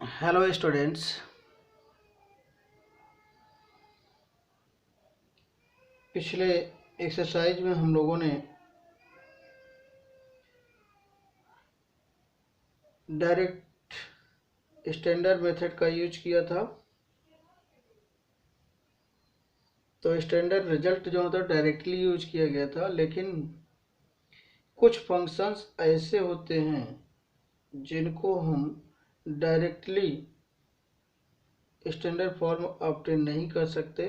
Hello students. पिछले exercise में हम लोगों ने डायरेक्ट स्टैंडर्ड मेथड का यूज किया था। तो स्टैंडर्ड रिजल्ट जो होता है डायरेक्टली यूज किया गया था, लेकिन कुछ फंक्शंस ऐसे होते हैं जिनको हम डायरेक्टली स्टैंडर्ड फॉर्म ऑब्टेन नहीं कर सकते,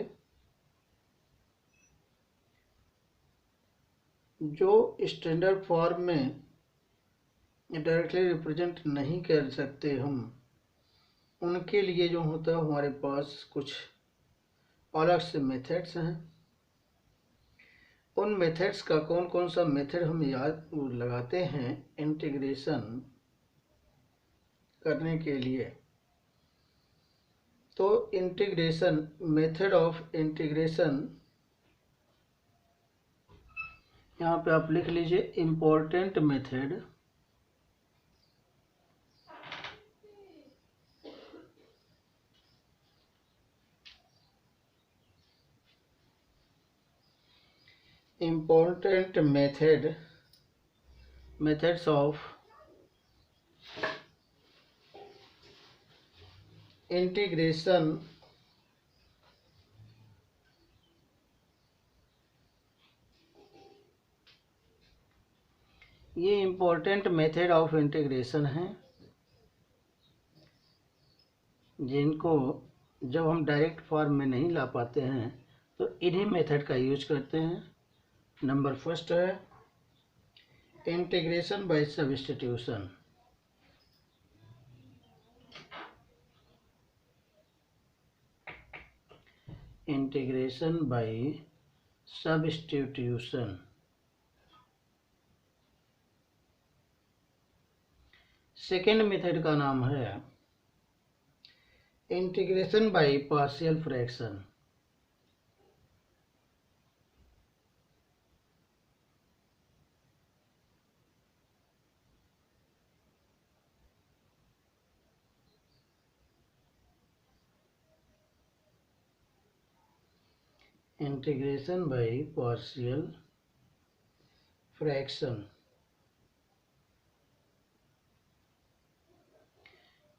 जो स्टैंडर्ड फॉर्म में डायरेक्टली रिप्रेजेंट नहीं कर सकते हम, उनके लिए जो होता है हमारे पास कुछ अलग से मेथड्स हैं। उन मेथड्स का कौन कौन सा मेथड हम याद लगाते हैं इंटीग्रेशन करने के लिए। तो इंटीग्रेशन, मेथड ऑफ इंटीग्रेशन, यहाँ पे आप लिख लीजिए important method important methods of integration ये इम्पोर्टेंट मेथड ऑफ इंटीग्रेशन है जिनको जब हम डायरेक्ट फॉर्म में नहीं ला पाते हैं तो इन्हीं मेथड का यूज करते हैं। नंबर फर्स्ट है integration by substitution. Integration by substitution. Second method का नाम है integration by partial fraction. Integration by partial fraction.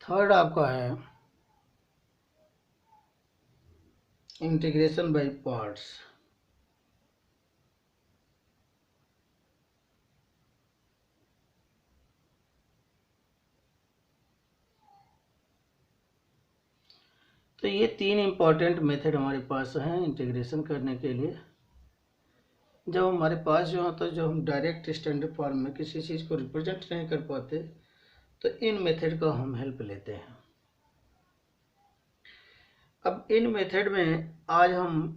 Third आपका है इंटीग्रेशन बाय पार्ट्स। तो ये तीन इंपॉर्टेंट मेथड हमारे पास हैं इंटीग्रेशन करने के लिए। जब हमारे पास जो होता है, जब हम डायरेक्ट स्टैंडर्ड फॉर्म में किसी चीज़ को रिप्रेजेंट नहीं कर पाते तो इन मेथड का हम हेल्प लेते हैं। अब इन मेथड में आज हम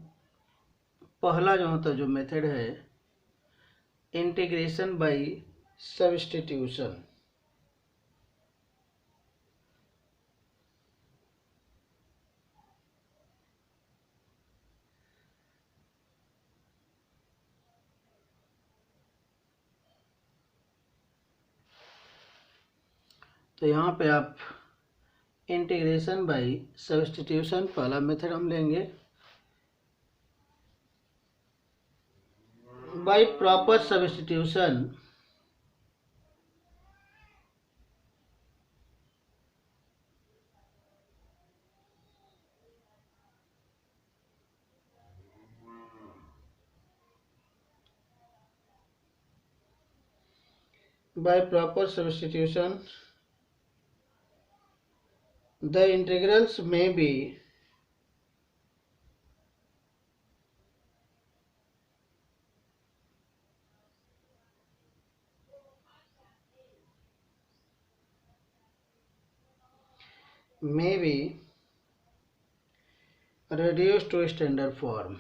पहला जो होता है जो मेथड है इंटीग्रेशन बाय सब्स्टिट्यूशन। तो यहाँ पे आप इंटीग्रेशन बाय सब्स्टिट्यूशन पहला मेथड हम लेंगे। By proper substitution by proper substitution the integrals may be reduced to standard form.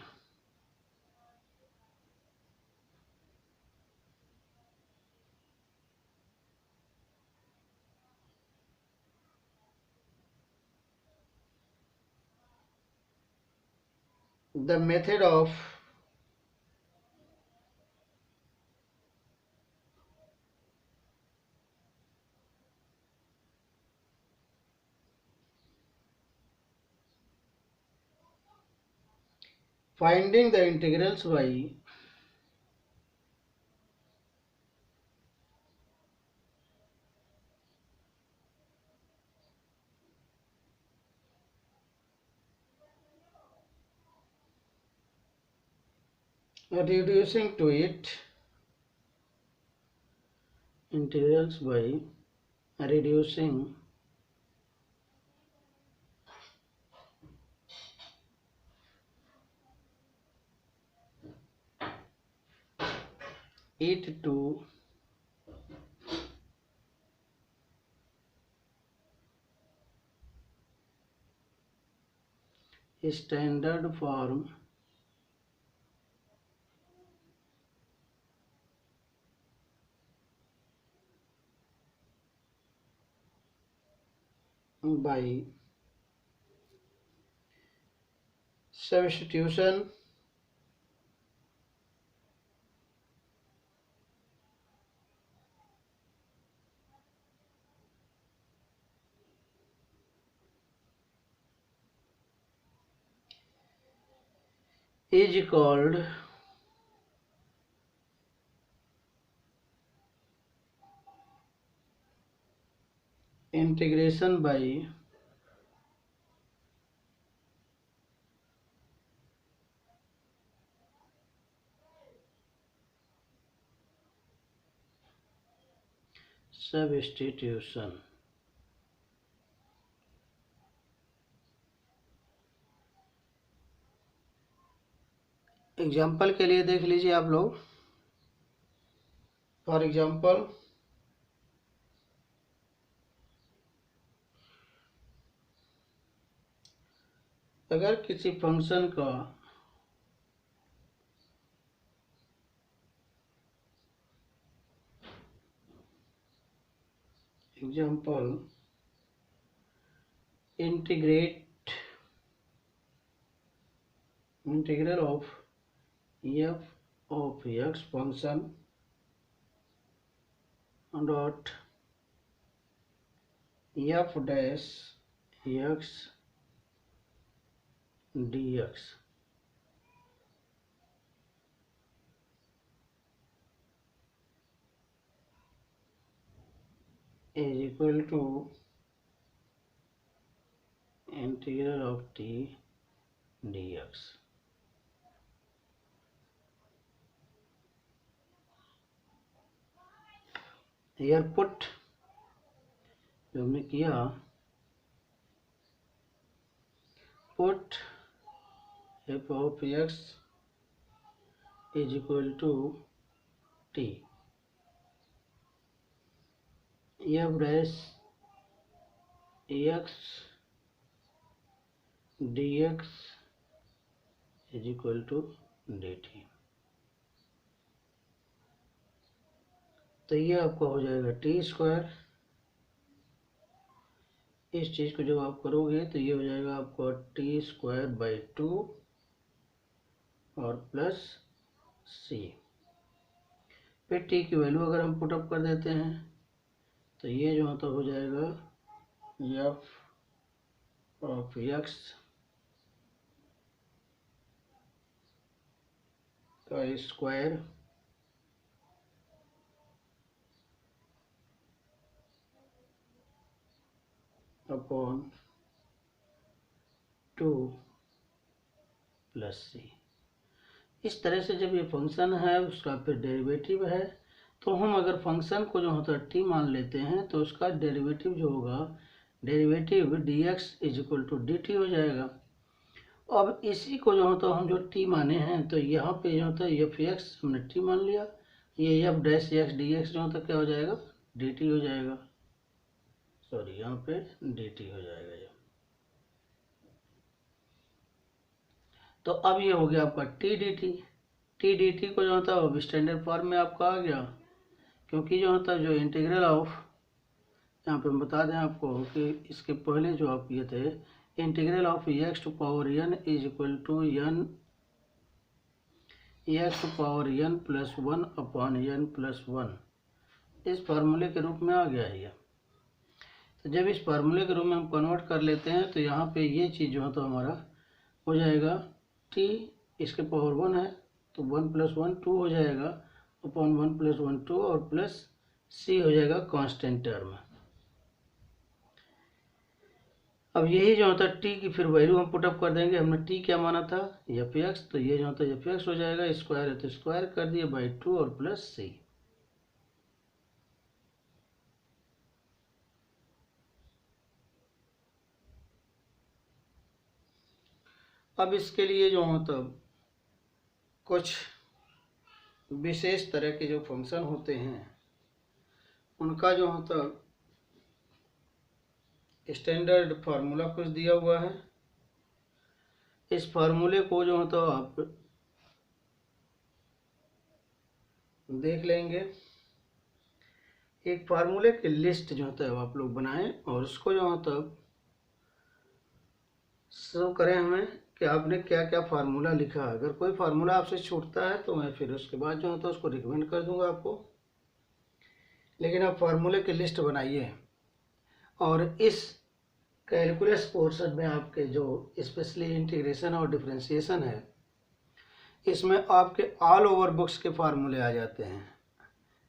The method of finding the integrals by reducing to it, integrals by reducing it to standard form by substitution is called integration by substitution। Example के लिए देख लीजिए आप लोग। For example अगर किसी function का example integral of f of x function dot f dash x dx is equal to integral of t dx। here put जो हमने किया put f of x is equal to t f dash x dx is equal to dt। तो ये आपका हो जाएगा T square. इस चीज़ को जब आप करोगे तो ये हो जाएगा आपको टी स्क्वायर बाई 2 और प्लस सी। फिर टी की वैल्यू अगर हम पुटअप कर देते हैं तो ये जो होता हो जाएगा एफ ऑफ एक्स का स्क्वायर अपॉन 2 प्लस सी। इस तरह से जब ये फंक्शन है उसका फिर डेरिवेटिव है तो हम अगर फंक्शन को जो होता है टी मान लेते हैं तो उसका डेरिवेटिव जो होगा derivative d x is equal to d t हो जाएगा। अब इसी को जो होता है हम जो टी माने हैं तो यहाँ पे जो होता है एफ एक्स हमने टी मान लिया, ये F dash x d x जो होता है क्या हो जाएगा डी टी हो जाएगा। सॉरी यहाँ पे डी टी हो जाएगा ये। तो अब ये हो गया आपका टी डी टी को जो होता है वो स्टैंडर्ड फॉर्म में आपका आ गया, क्योंकि जो होता है जो इंटीग्रल ऑफ यहाँ पे हम बता दें आपको कि इसके पहले जो आप ये थे integral of x to power n is equal to n x to power n plus 1 upon n plus 1 इस फार्मूले के रूप में आ गया है ये। तो जब इस फार्मूले के रूप में हम कन्वर्ट कर लेते हैं तो यहाँ पे ये चीज़ जो होता है हमारा हो जाएगा टी इसके पावर 1 है तो 1 + 1 2 हो जाएगा, अपॉन 1 + 1 2 और प्लस c हो जाएगा कांस्टेंट टर्म। अब यही जो होता है t की फिर वैल्यू हम पुटअप कर देंगे। हमने t क्या माना था f(x), तो ये जो होता है f(x) हो जाएगा, स्क्वायर है तो स्क्वायर कर दिए बाई 2 और प्लस c। अब इसके लिए जो होता कुछ विशेष तरह के जो फंक्शन होते हैं उनका जो होता स्टैंडर्ड फार्मूला कुछ दिया हुआ है। इस फार्मूले को जो होता आप देख लेंगे। एक फार्मूले की लिस्ट जो होता है आप लोग बनाएं और उसको जो होता शो करें हमें कि आपने क्या क्या फार्मूला लिखा है। अगर कोई फार्मूला आपसे छूटता है तो मैं फिर उसके बाद जो होता है उसको रिकमेंड कर दूंगा आपको, लेकिन आप फार्मूले की लिस्ट बनाइए। और इस कैलकुलस पोर्शन में आपके जो स्पेशली इंटीग्रेशन और डिफरेंशिएशन है, इसमें आपके ऑल ओवर बुक्स के फार्मूले आ जाते हैं।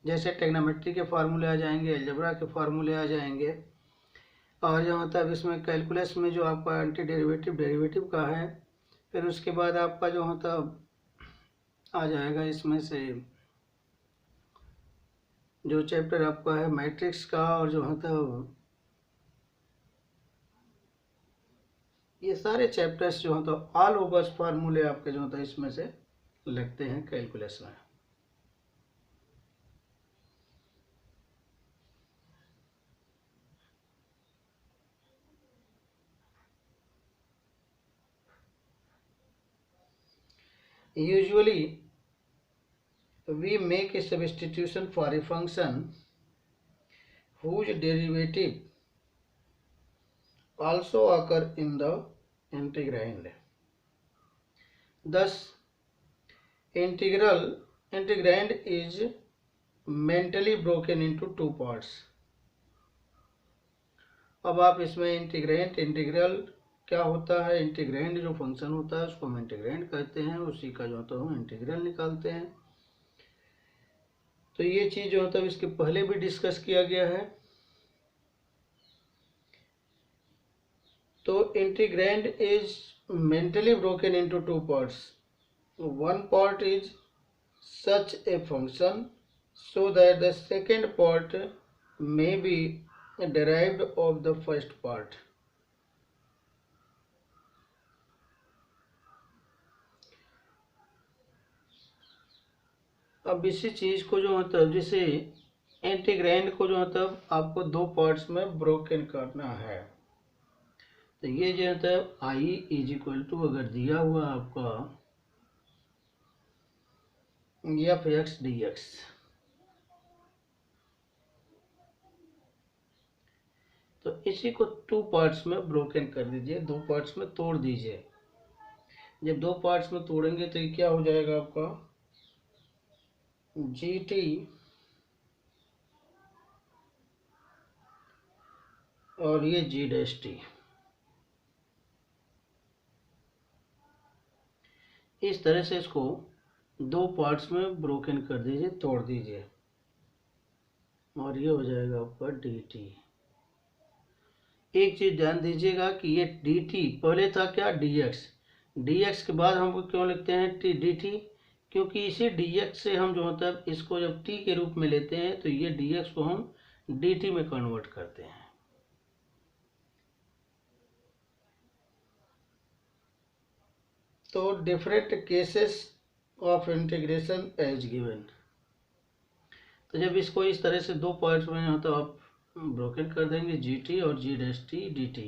जैसे ट्रिग्नोमेट्री के फार्मूले आ जाएंगे, अलजेब्रा के फार्मूले आ जाएंगे, और जो होता है इसमें कैलकुलस में जो आपका एंटी डेरिवेटिव डेरिवेटिव का है, फिर उसके बाद आपका जो होता आ जाएगा इसमें से जो चैप्टर आपका है मैट्रिक्स का, और जो होता ये सारे चैप्टर्स जो होता ऑल ओवर फार्मूले आपके जो होता इसमें से लगते हैं कैलकुलस में। Usually we make a substitution for a function whose derivative also occur in the integrand. Thus integrand is mentally broken into two parts. अब आप इसमें इंटीग्रल क्या होता है, इंटीग्रैंड जो फंक्शन होता है उसको हम इंटीग्रैंड कहते हैं, उसी का जो होता है हम इंटीग्रल निकालते हैं। तो ये चीज जो होता है इसके पहले भी डिस्कस किया गया है। तो integrand is mentally broken into two parts. One part is such a function so that the second part may be derived of the first part. अब इसी चीज को जो होता है जैसे इंटीग्रैंड को जो होता है आपको दो पार्ट्स में ब्रोकन करना है। तो ये जो होता है आई इज इक्वल टू अगर दिया हुआ आपका f(x) dx, तो इसी को टू पार्ट्स में ब्रोकन कर दीजिए, दो पार्ट्स में तोड़ दीजिए। जब दो पार्ट्स में तोड़ेंगे तो ये क्या हो जाएगा आपका gt और ये g''t। इस तरह से इसको दो पार्ट्स में ब्रोकन कर दीजिए, तोड़ दीजिए, और ये हो जाएगा आपका dt। एक चीज ध्यान दीजिएगा कि ये dt पहले था क्या dx के बाद हमको क्यों लिखते हैं dt, क्योंकि इसी dx से हम जो होता है इसको जब t के रूप में लेते हैं तो ये dx को हम dt में कन्वर्ट करते हैं। तो different cases of integration as given. तो जब इसको इस तरह से दो पार्ट्स में हो तो आप ब्रोकन कर देंगे gt और g''t dt।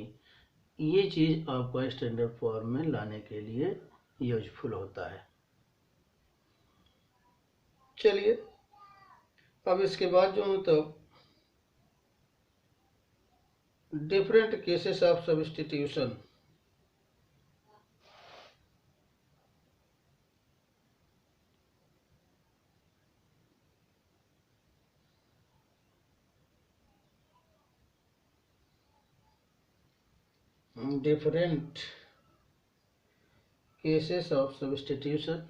ये चीज आपका स्टैंडर्ड फॉर्म में लाने के लिए यूजफुल होता है। चलिए अब इसके बाद जो तो different cases of substitution. Different cases of substitution.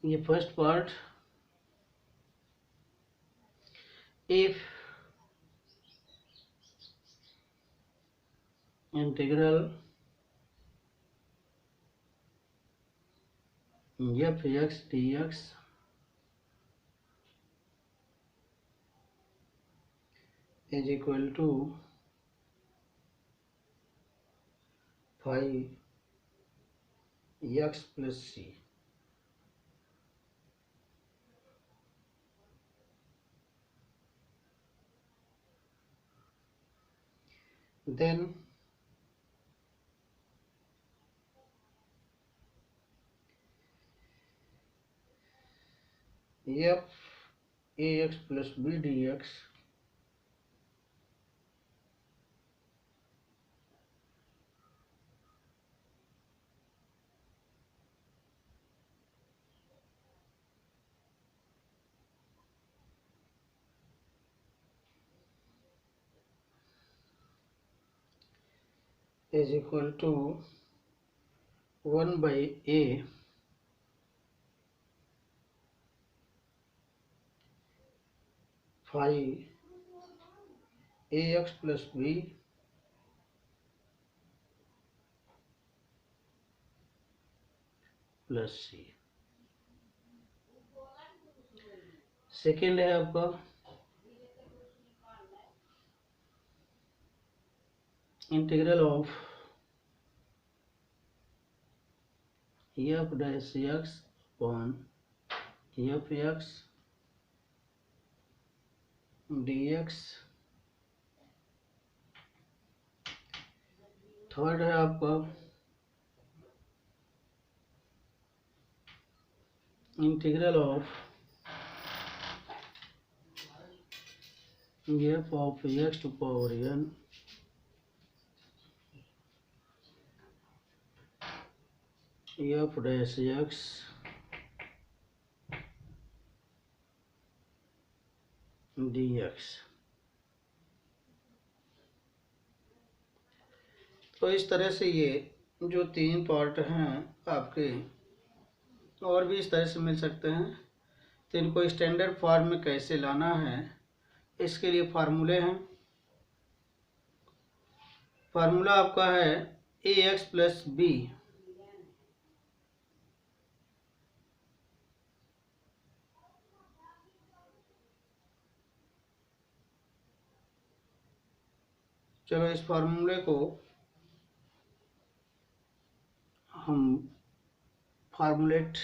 ये first part, if integral f x d x is equal to 5x plus c, then f ax plus b dx is equal to 1 by a phi ax plus b plus c। Second है आपका integral of f dash x upon f x d x. Third है आपका integral of f of x to power n f dash x d x. तो इस तरह से ये जो तीन पार्ट हैं आपके, और भी इस तरह से मिल सकते हैं। तो इनको स्टैंडर्ड फॉर्म में कैसे लाना है, इसके लिए फार्मूले हैं। फार्मूला आपका है ए एक्स प्लस बी चलो इस फार्मूले को हम फार्मूलेट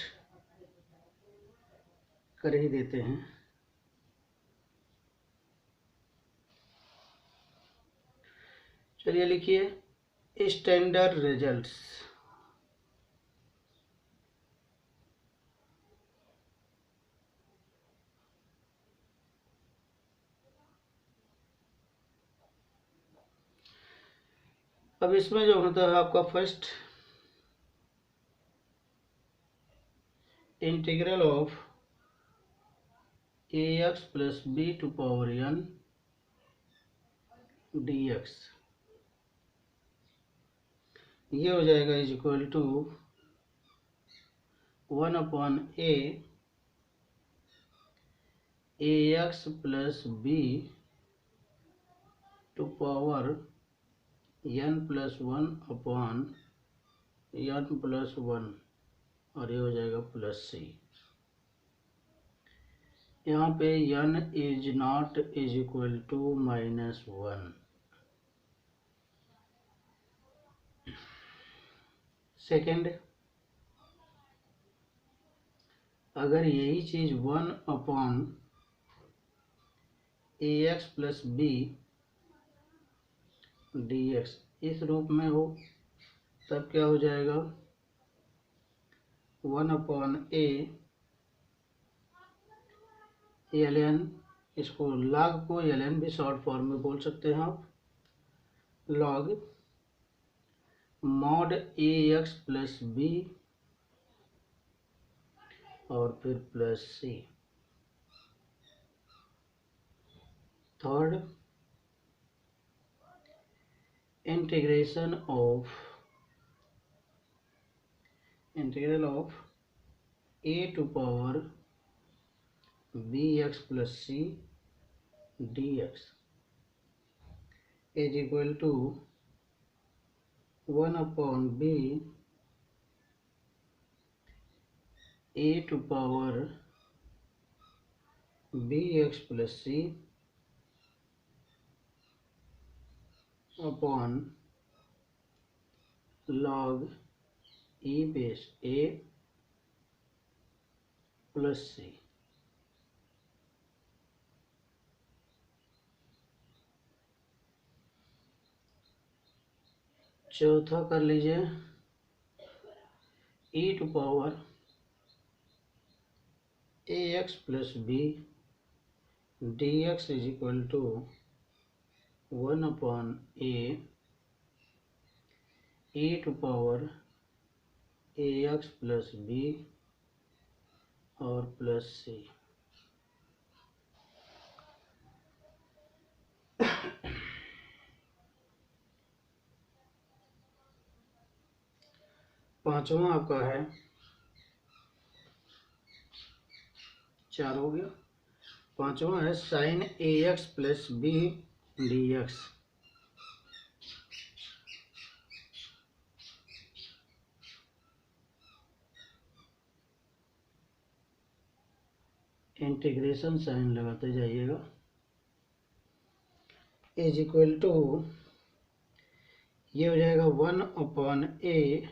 कर ही देते हैं। चलिए लिखिए स्टैंडर्ड रिजल्ट्स। अब इसमें जो होता है आपका first integral of a x plus b to power n d x, ये हो जाएगा is equal to 1 upon a x plus b to power n plus 1 upon n plus 1, और ये हो जाएगा प्लस c। यहाँ पे n is not is equal to -1। Second, अगर यही चीज 1 upon a x plus b d x इस रूप में हो, तब क्या हो जाएगा 1 अपॉन ए ln, इसको log को ln भी शॉर्ट फॉर्म में बोल सकते हैं आप, log mod a x plus b और फिर plus c. Third, integral of a to power bx plus c dx is equal to 1/b a to power bx plus c upon log e base a plus c। चौथा कर लीजिए, e to power ax plus b dx is equal to 1/a e to power ax plus b और plus c। पांचवा आपका है, 4 हो गया। पांचवा है sine ax plus b dx integration sine लगाते जाइएगा इज इक्वल टू, ये हो जाएगा 1/a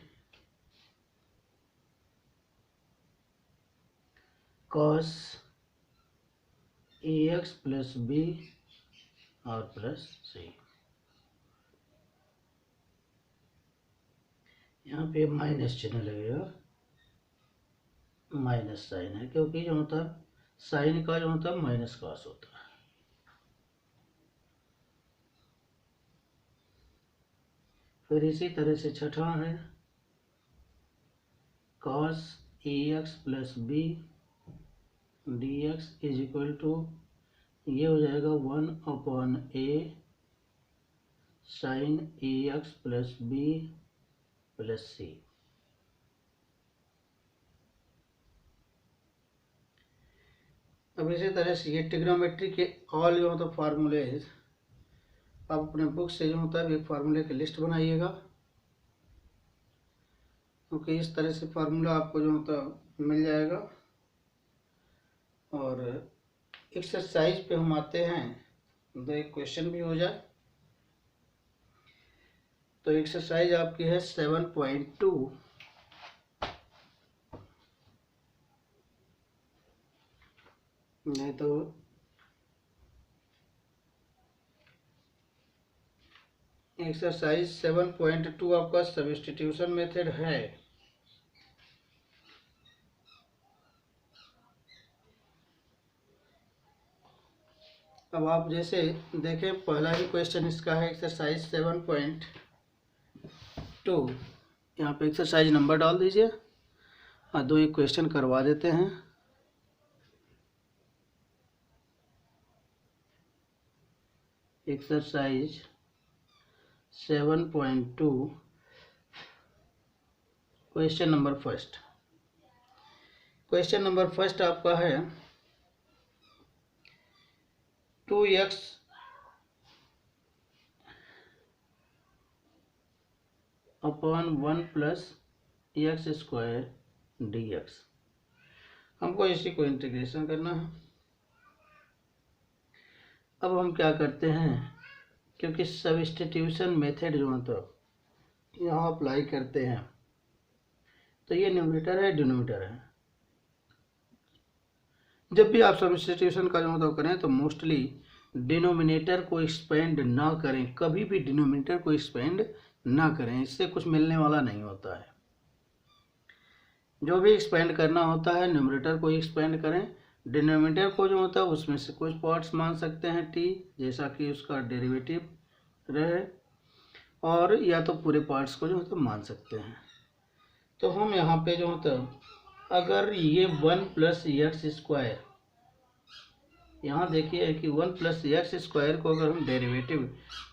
cos ax plus b और प्लस c। यहाँ पे माइनस चिन्ह लगेगा, माइनस साइन है क्योंकि जो होता है साइन का जो होता है माइनस कॉस होता है। फिर इसी तरह से छठा है cos ax plus b dx is equal to, ये हो जाएगा 1/a sine ax plus b plus c। अब इसी तरह से ये ट्रिग्नोमेट्री के ऑल जो होता है फार्मूले, आप अपने बुक से जो होता है एक फार्मूले की लिस्ट बनाइएगा, क्योंकि इस तरह से फार्मूला आपको जो होता है मिल जाएगा। और एक्सरसाइज पे हम आते हैं तो एक क्वेश्चन भी हो जाए। तो एक्सरसाइज आपकी है 7.2। नहीं तो एक्सरसाइज 7.2 आपका सब्स्टिट्यूशन मेथड है। अब आप जैसे देखें, पहला ही क्वेश्चन इसका है एक्सरसाइज 7.2। यहाँ पे एक्सरसाइज नंबर डाल दीजिए और दो एक क्वेश्चन करवा देते हैं। Exercise 7.2 question number first. Question number first आपका है 2x upon 1 plus x square dx। हमको इसी को इंटीग्रेशन करना है। अब हम क्या करते हैं, क्योंकि सब्स्टिट्यूशन मेथड जो है तो यहाँ अप्लाई करते हैं, तो ये न्यूमरेटर है डिनोमिनेटर है। जब भी आप सब्स्टिट्यूशन का जो मतलब करें तो मोस्टली डिनोमिनेटर को एक्सपेंड ना करें, कभी भी डिनोमिनेटर को एक्सपेंड ना करें, इससे कुछ मिलने वाला नहीं होता है। जो भी एक्सपेंड करना होता है न्यूमरेटर को एक्सपेंड करें, डिनोमिनेटर को जो होता है उसमें से कुछ पार्ट्स मान सकते हैं t, जैसा कि उसका डेरिवेटिव रहे, और या तो पूरे पार्ट्स को जो होता है मान सकते हैं। तो हम यहाँ पे जो होता है अगर ये 1+x², यहाँ देखिए कि 1+x² को अगर हम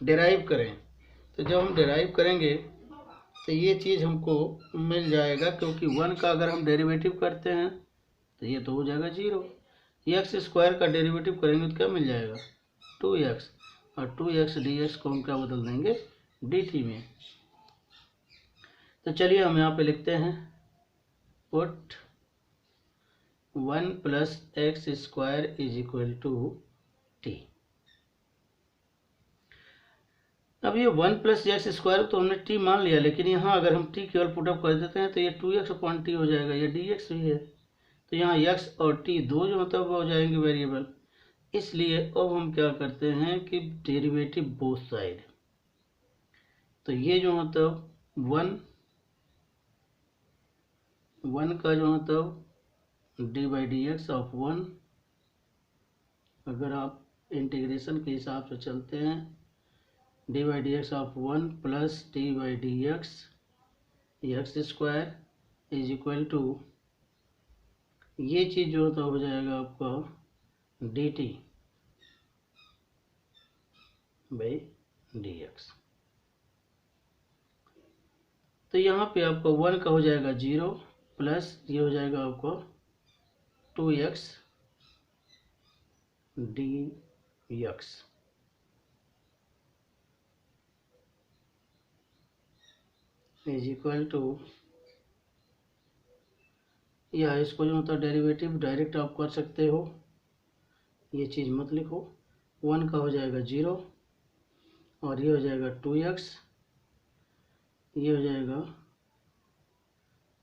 डेराइव करें, तो जब हम डेराइव करेंगे तो ये चीज़ हमको मिल जाएगा, क्योंकि 1 का अगर हम डेरिवेटिव करते हैं तो ये तो हो जाएगा 0। x² का डेरिवेटिव करेंगे तो क्या मिल जाएगा 2x, और 2x dx को हम क्या बदल देंगे dt में। तो चलिए हम यहाँ पे लिखते हैं पुट 1+x² t। अब ये 1+x² तो हमने t मान लिया, लेकिन यहाँ अगर हम t केवल पुटअप कर देते हैं तो ये 2x/t हो जाएगा, ये dx भी है, तो यहाँ x और t दो जो मतलब हो जाएंगे वेरिएबल। इसलिए अब हम क्या करते हैं कि डेरिवेटिव बोथ साइड, तो ये जो मतलब 1 का जो मतलब d/dx ऑफ 1, अगर आप इंटीग्रेशन के हिसाब से चलते हैं d/dx of 1 plus d/dx x² is equal to, ये चीज़ जो तो हो जाएगा आपका dt बाई dx। तो यहाँ पे आपका 1 का हो जाएगा 0 प्लस ये हो जाएगा आपका 2x dx is equal to, या इसको जो होता है डेरिवेटिव डायरेक्ट आप कर सकते हो, ये चीज़ मत लिखो। 1 का हो जाएगा 0 और ये हो जाएगा 2x, ये हो जाएगा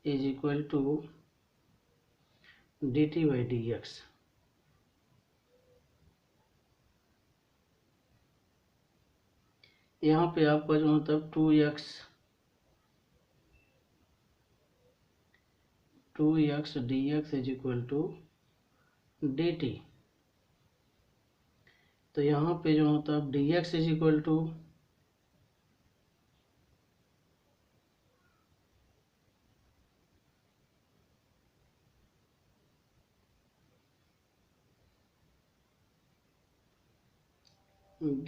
इज इक्वल टू dt/dx। यहाँ पे आपका जो मतलब 2x dx is equal to dt। तो यहाँ पे जो होता है dx is equal to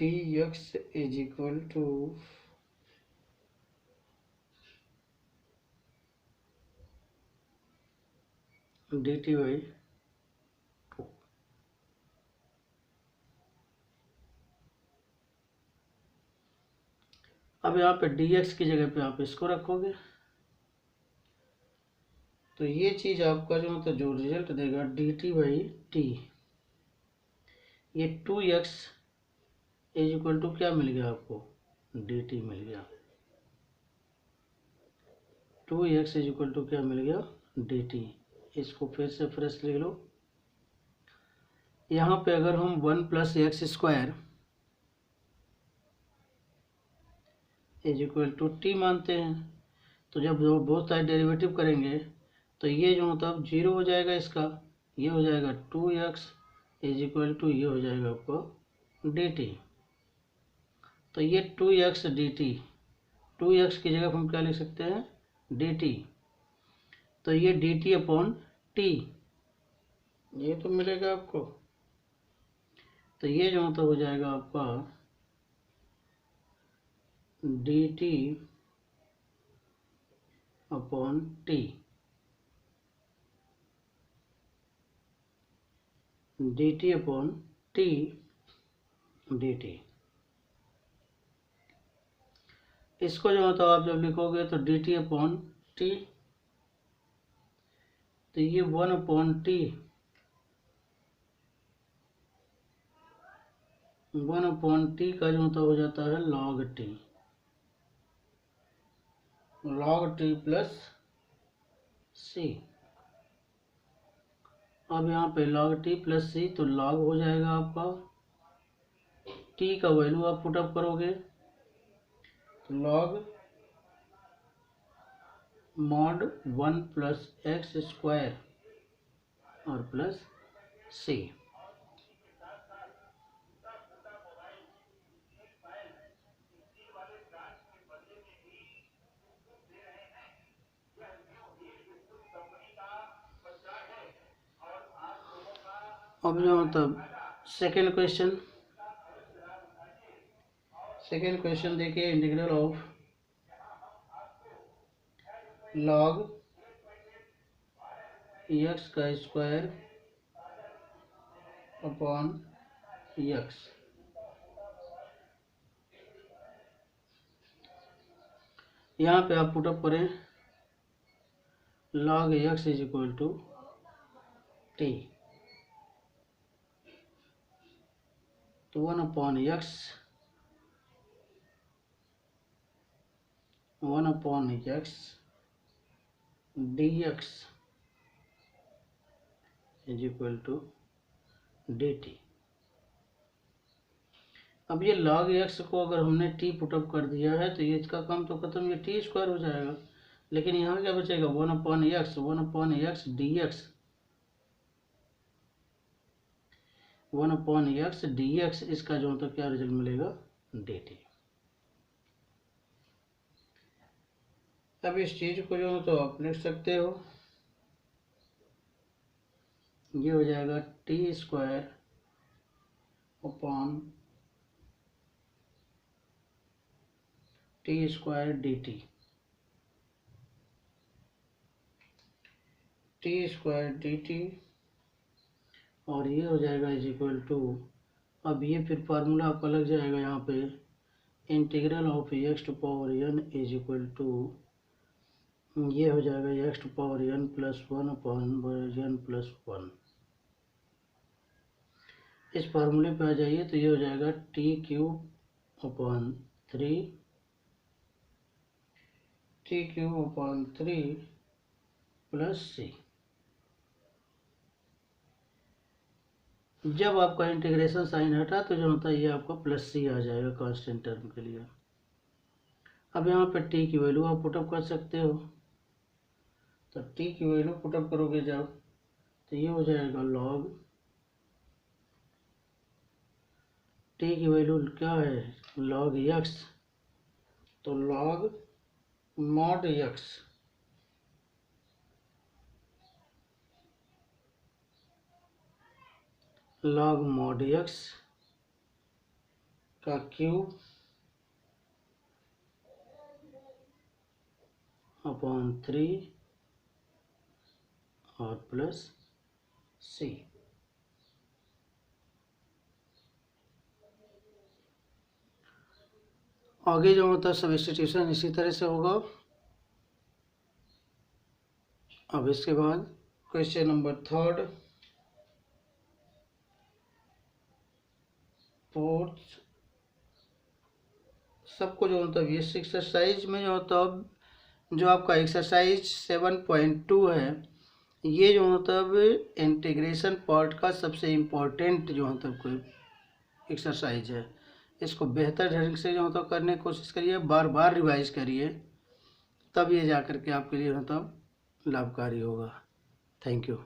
dx is equal to dt/2। अब यहाँ पे dx की जगह पे आप इसको रखोगे, तो ये चीज़ आपका जो मतलब जो रिजल्ट देगा dt/t, ये 2x इज इक्वल टू क्या मिल गया आपको dt मिल गया, 2x इज इक्वल टू क्या मिल गया dt। इसको फिर से फ्रेश लिख लो। यहाँ पे अगर हम 1+x² is equal to t मानते हैं, तो जब बहुत सारे डेरिवेटिव करेंगे तो ये जो मतलब 0 हो जाएगा, इसका ये हो जाएगा 2x इज इक्वल टू ये हो जाएगा आपको dt। तो ये 2x dt, 2x की जगह हम क्या लिख सकते हैं dt, तो ये dt/t ये तो मिलेगा आपको। तो ये जो मतलब हो जाएगा आपका dt/t dt/t dt। इसको जो मतलब आप जब लिखोगे तो dt/t, तो ये 1/t 1/t का जो मतलब हो जाता है log t प्लस c। अब यहाँ पे log t प्लस c, तो log हो जाएगा आपका t का वैल्यू आप पुटअप करोगे, तो log mod 1+x² और प्लस c। अब जो मतलब सेकेंड क्वेश्चन देखिए, इंटीग्रल ऑफ लॉग एक्स का स्क्वायर अपॉन एक्स। यहाँ पे आप पुटअप करें log x is equal to t, तो 1/x dx is equal to dt। अब ये log x को अगर हमने t पुटअप कर दिया है तो ये इसका काम तो खत्म, ये टी स्क्वायर हो जाएगा। लेकिन यहाँ क्या बचेगा, 1/x dx, 1/x dx, इसका जो तो क्या रिजल्ट मिलेगा, dt। अब इस चीज को जो तो आप लिख सकते हो, ये हो जाएगा T square upon T square dt, T square dt, और ये हो जाएगा इज इक्वल टू, अब ये फिर फार्मूला आपका लग जाएगा यहाँ पे, integral of x to power n is equal to, ये हो जाएगा x to power n plus 1 upon n plus 1। इस फार्मूले पे आ जाइए तो ये हो जाएगा टी क्यूब अपॉन 3 प्लस सी। जब आपका इंटीग्रेशन साइन हटा तो जो होता है ये आपका प्लस सी आ जाएगा कांस्टेंट टर्म के लिए। अब यहाँ पे टी की वैल्यू आप पुटअप कर सकते हो, तो टी की वैल्यू पुटअप करोगे जब, तो ये हो जाएगा लॉग, टी की वैल्यू क्या है, लॉग एक्स, तो लॉग मॉड एक्स का क्यूब अपॉन 3 और प्लस सी। आगे जो होता है सब्स्टिट्यूशन इसी तरह से होगा। अब इसके बाद क्वेश्चन नंबर 3, 4, सबको जो होता है इस एक्सरसाइज में जो होता है, जो आपका एक्सरसाइज 7.2 है, ये जो मतलब इंटीग्रेशन पार्ट का सबसे इम्पोर्टेंट जो मतलब कोई एक्सरसाइज है। इसको बेहतर ढंग से जो मतलब करने की कोशिश करिए, बार बार रिवाइज करिए, तब ये जा कर के आपके लिए मतलब लाभकारी होगा। Thank you.